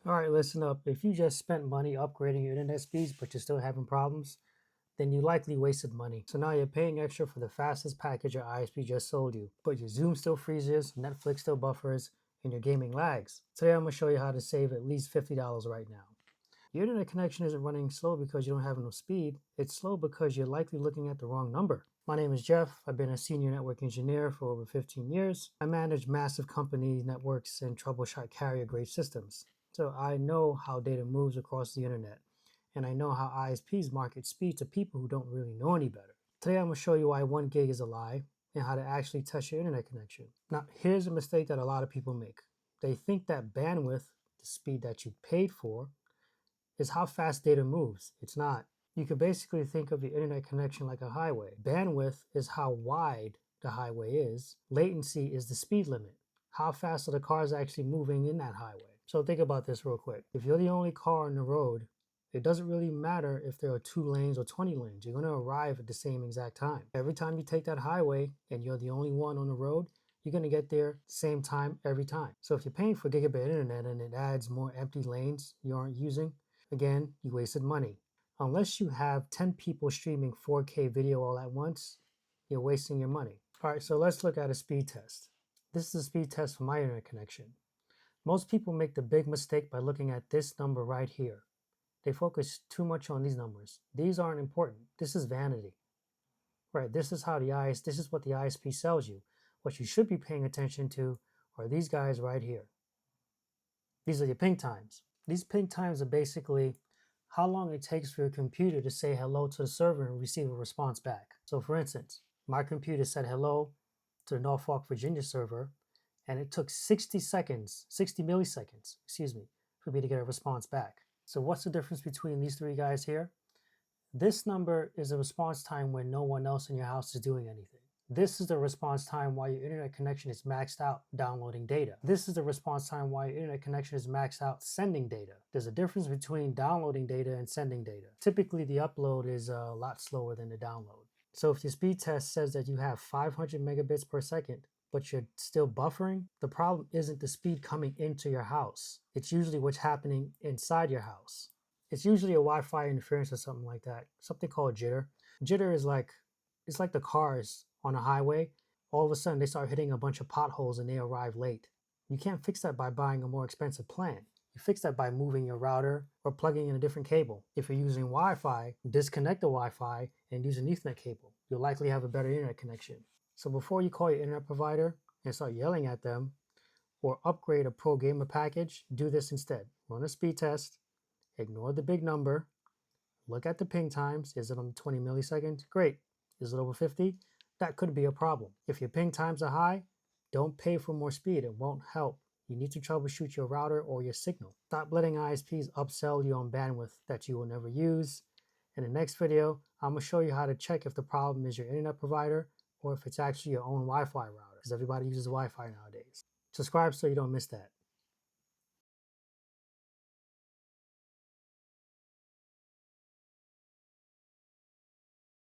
All right, listen up. If you just spent money upgrading your internet speeds, but you're still having problems, then you likely wasted money. So now you're paying extra for the fastest package your ISP just sold you, but your Zoom still freezes, Netflix still buffers, and your gaming lags. Today I'm gonna show you how to save at least $50 right now. Your internet connection isn't running slow because you don't have enough speed. It's slow because you're likely looking at the wrong number. My name is Jeff. I've been a senior network engineer for over 15 years. I manage massive company networks and troubleshoot carrier grade systems. So I know how data moves across the internet, and I know how ISPs market speed to people who don't really know any better. Today I'm going to show you why 1 gig is a lie and how to actually test your internet connection. Now, here's a mistake that a lot of people make. They think that bandwidth, the speed that you paid for, is how fast data moves. It's not. You could basically think of your internet connection like a highway. Bandwidth is how wide the highway is. Latency is the speed limit. How fast are the cars actually moving in that highway? So think about this real quick. If you're the only car on the road, it doesn't really matter if there are 2 lanes or 20 lanes. You're going to arrive at the same exact time. Every time you take that highway and you're the only one on the road, you're going to get there same time every time. So if you're paying for gigabit internet and it adds more empty lanes you aren't using, again, you wasted money. Unless you have 10 people streaming 4K video all at once, you're wasting your money. All right, so let's look at a speed test. This is a speed test for my internet connection. Most people make the big mistake by looking at this number right here. They focus too much on these numbers. These aren't important. This is vanity. Right, this is what the ISP sells you. What you should be paying attention to are these guys right here. These are your ping times. These ping times are basically how long it takes for your computer to say hello to the server and receive a response back. So for instance, my computer said hello to the Norfolk, Virginia server, and it took 60 seconds, 60 milliseconds, excuse me, for me to get a response back. So what's the difference between these 3 guys here? This number is a response time when no one else in your house is doing anything. This is the response time while your internet connection is maxed out downloading data. This is the response time while your internet connection is maxed out sending data. There's a difference between downloading data and sending data. Typically, the upload is a lot slower than the download. So if your speed test says that you have 500 megabits per second, but you're still buffering, the problem isn't the speed coming into your house. It's usually what's happening inside your house. It's usually a Wi-Fi interference or something like that, something called jitter. Jitter is like, it's like the cars on a highway. All of a sudden, they start hitting a bunch of potholes and they arrive late. You can't fix that by buying a more expensive plan. You fix that by moving your router or plugging in a different cable. If you're using Wi-Fi, disconnect the Wi-Fi and use an Ethernet cable. You'll likely have a better internet connection. So before you call your internet provider and start yelling at them or upgrade a Pro Gamer package, do this instead. Run a speed test, ignore the big number, look at the ping times. Is it on 20 milliseconds? Great. Is it over 50? That could be a problem. If your ping times are high, don't pay for more speed. It won't help. You need to troubleshoot your router or your signal. Stop letting ISPs upsell you on bandwidth that you will never use. In the next video, I'm going to show you how to check if the problem is your internet provider or if it's actually your own Wi-Fi router, because everybody uses Wi-Fi nowadays. Subscribe so you don't miss that.